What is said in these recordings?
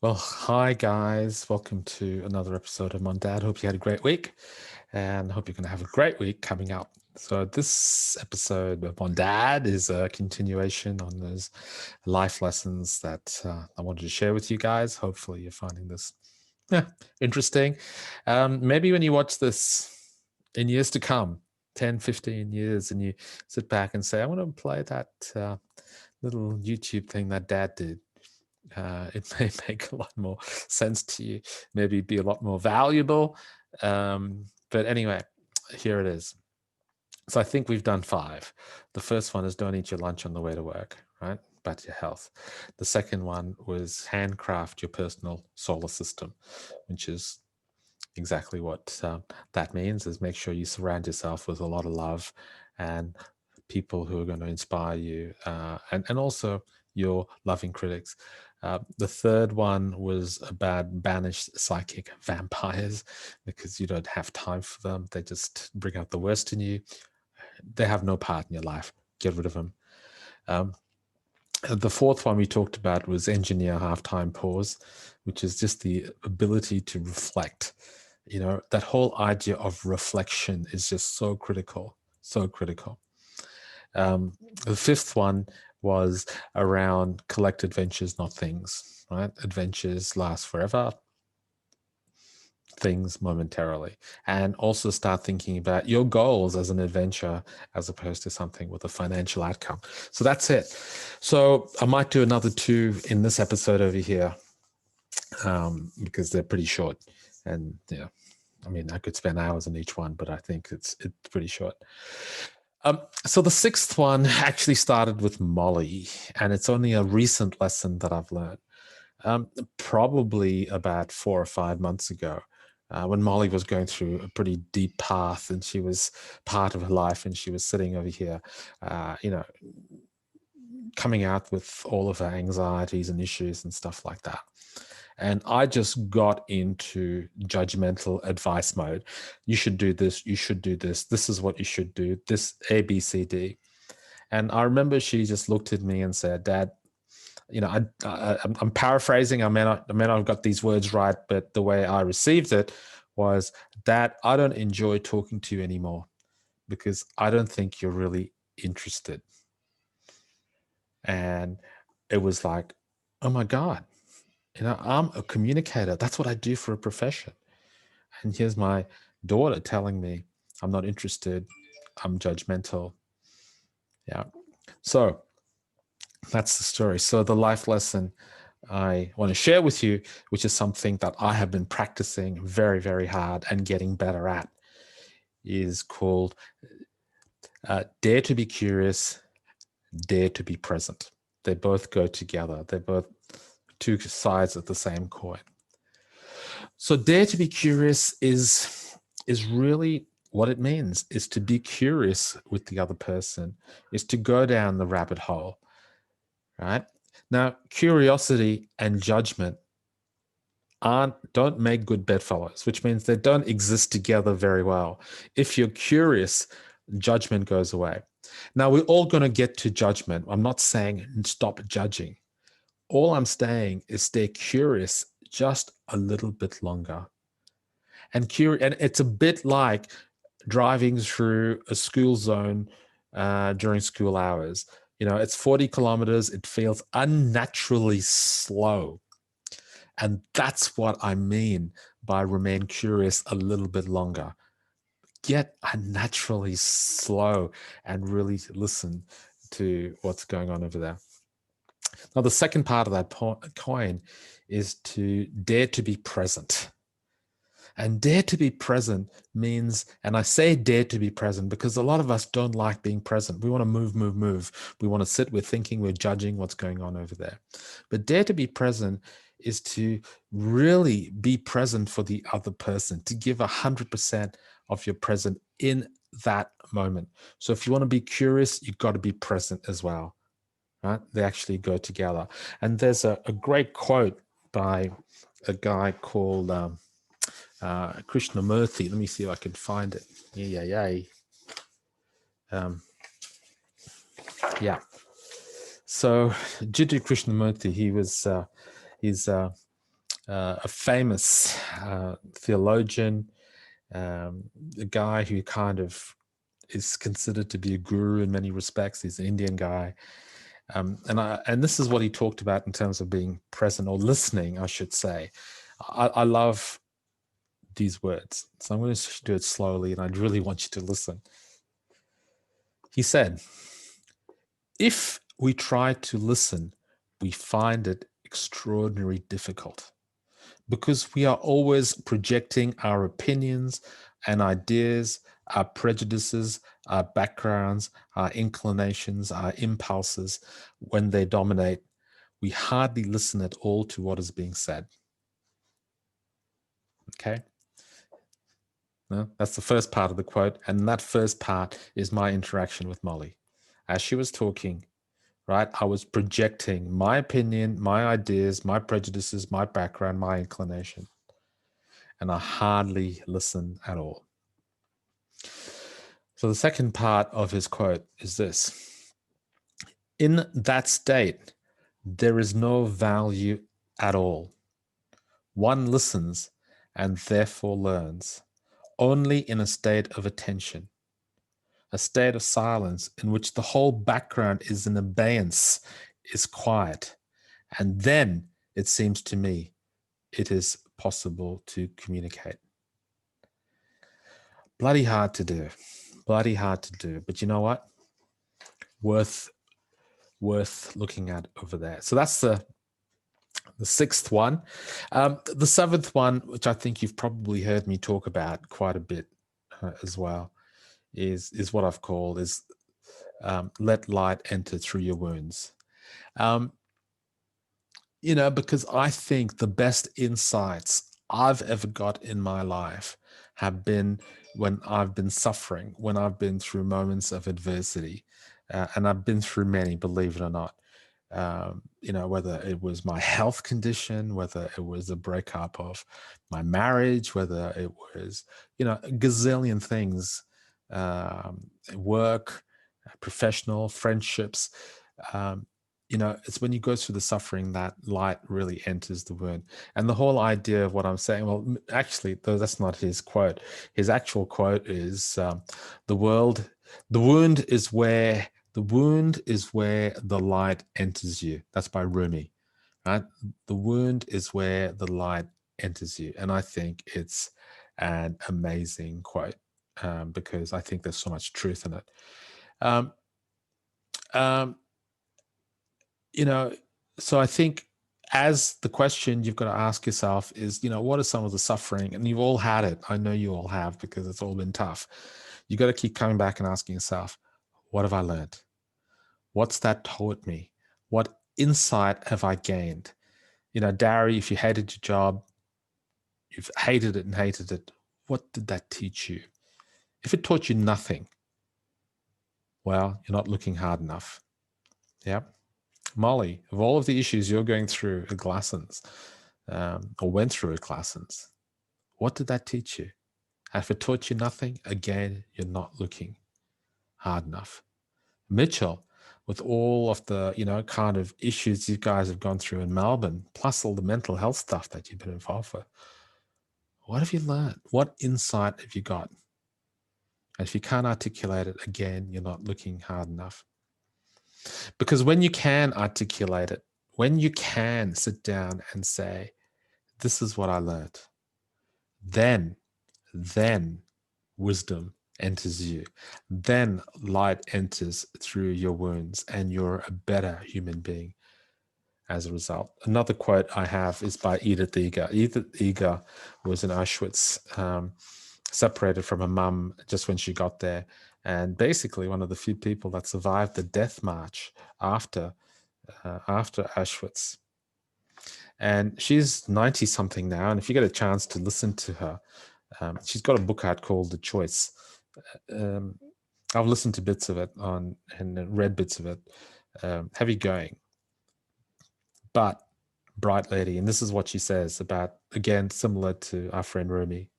Well, hi guys. Welcome to another episode of MonDad. Hope you had a great week and hope you're going to have a great week coming up. So this episode of MonDad is a continuation on those life lessons that I wanted to share with you guys. Hopefully you're finding this interesting. Maybe when you watch this in years to come, 10, 15 years, and you sit back and say, I want to play that little YouTube thing that dad did. It may make a lot more sense to you, maybe be a lot more valuable. But anyway, here it is. So I think we've done 5. The first one is don't eat your lunch on the way to work, right? About your health. The second one was handcraft your personal solar system, which is exactly what that means, is make sure you surround yourself with a lot of love and people who are going to inspire you, and also your loving critics. The third one was about banished psychic vampires, because you don't have time for them. They just bring out the worst in you. They have no part in your life. Get rid of them. The fourth one we talked about was engineer halftime pause, which is just the ability to reflect. You know, that whole idea of reflection is just so critical, so critical. The fifth one was around collect adventures, not things, right? Adventures last forever, things momentarily. And also start thinking about your goals as an adventure as opposed to something with a financial outcome. So that's it. So I might do another 2 in this episode over here, because they're pretty short. And yeah, I mean, I could spend hours on each one, but I think it's pretty short. So the sixth one actually started with Molly, and it's only a recent lesson that I've learned. Probably about 4 or 5 months ago, when Molly was going through a pretty deep path, and she was part of her life, and she was sitting over here, coming out with all of her anxieties and issues and stuff like that. And I just got into judgmental advice mode. You should do this. You should do this. This is what you should do. This A, B, C, D. And I remember she just looked at me and said, Dad, I'm paraphrasing. I may not have got these words right, but the way I received it was, Dad, I don't enjoy talking to you anymore because I don't think you're really interested. And it was like, oh my God, I'm a communicator. That's what I do for a profession. And here's my daughter telling me I'm not interested. I'm judgmental. Yeah. So that's the story. So the life lesson I want to share with you, which is something that I have been practicing very, very hard and getting better at, is called dare to be curious, dare to be present. They both go together. They're both 2 sides of the same coin. So dare to be curious is really what it means, is to be curious with the other person, is to go down the rabbit hole, right? Now, curiosity and judgment don't make good bedfellows, which means they don't exist together very well. If you're curious, judgment goes away. Now, we're all going to get to judgment. I'm not saying stop judging. All I'm saying is stay curious just a little bit longer. And it's a bit like driving through a school zone during school hours. You know, it's 40 kilometers. It feels unnaturally slow. And that's what I mean by remain curious a little bit longer. Get unnaturally slow and really listen to what's going on over there. Now, the second part of that coin is to dare to be present. And dare to be present means, and I say dare to be present because a lot of us don't like being present. We want to move, move, move. We want to sit, we're thinking, we're judging what's going on over there. But dare to be present is to really be present for the other person, to give 100% of your present in that moment. So if you want to be curious, you've got to be present as well, right? They actually go together. And there's a great quote by a guy called Krishnamurti. Let me see if I can find it. Yeah. So Jiddu Krishnamurti, he's a famous theologian, a guy who kind of is considered to be a guru in many respects. He's an Indian guy. And this is what he talked about in terms of being present or listening, I should say. I love these words. So I'm going to do it slowly, and I really want you to listen. He said, if we try to listen, we find it extraordinarily difficult because we are always projecting our opinions and ideas, our prejudices, our backgrounds, our inclinations, our impulses. When they dominate, we hardly listen at all to what is being said. Okay? No, that's the first part of the quote. And that first part is my interaction with Molly. As she was talking, right, I was projecting my opinion, my ideas, my prejudices, my background, my inclination. And I hardly listened at all. So the second part of his quote is this: in that state, there is no value at all. One listens and therefore learns only in a state of attention, a state of silence in which the whole background is in abeyance, is quiet. And then, it seems to me, it is possible to communicate. Bloody hard to do. Bloody hard to do. But you know what? Worth looking at over there. So that's the sixth one. The seventh one, which I think you've probably heard me talk about quite a bit as well, is what I've called is let light enter through your wounds. Because I think the best insights I've ever got in my life have been when I've been suffering, when I've been through moments of adversity. And I've been through many, believe it or not. Whether it was my health condition, whether it was a breakup of my marriage, whether it was, a gazillion things, work, professional, friendships. It's when you go through the suffering that light really enters the wound. And the whole idea of what I'm saying, well, actually, though that's not his quote. His actual quote is the wound is where the light enters you. That's by Rumi, right? The wound is where the light enters you. And I think it's an amazing quote because I think there's so much truth in it. So I think as the question you've got to ask yourself is, what is some of the suffering? And you've all had it. I know you all have because it's all been tough. You got to keep coming back and asking yourself, what have I learned? What's that taught me? What insight have I gained? Darry, if you hated your job, you've hated it and hated it, what did that teach you? If it taught you nothing, well, you're not looking hard enough. Yeah. Molly, of all of the issues you're going through at Glassons, or went through at Glassons, what did that teach you? And if it taught you nothing, again, you're not looking hard enough. Mitchell, with all of the, kind of issues you guys have gone through in Melbourne, plus all the mental health stuff that you've been involved with, what have you learned? What insight have you got? And if you can't articulate it, again, you're not looking hard enough. Because when you can articulate it, when you can sit down and say, this is what I learned, then wisdom enters you. Then light enters through your wounds and you're a better human being as a result. Another quote I have is by Edith Eger. Edith Eger was in Auschwitz, separated from her mum just when she got there, and basically one of the few people that survived the death march after Auschwitz. And she's 90 something now, and if you get a chance to listen to her, she's got a book out called The Choice. I've listened to bits of it and read bits of it. Heavy going, but bright lady. And this is what she says about, again, similar to our friend Rumi.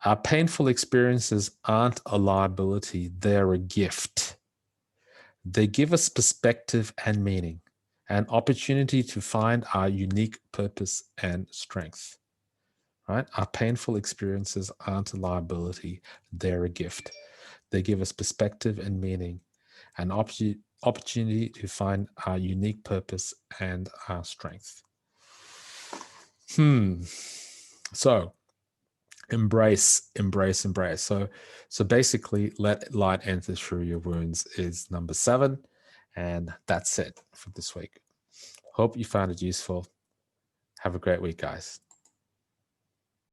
Our painful experiences aren't a liability, they're a gift. They give us perspective and meaning. An opportunity to find our unique purpose and strength, right? Our painful experiences aren't a liability, they're a gift. They give us perspective and meaning, an opportunity to find our unique purpose and our strength. So embrace. So basically, let light enter through your wounds is number 7, and that's it for this week. Hope you found it useful. Have a great week, guys.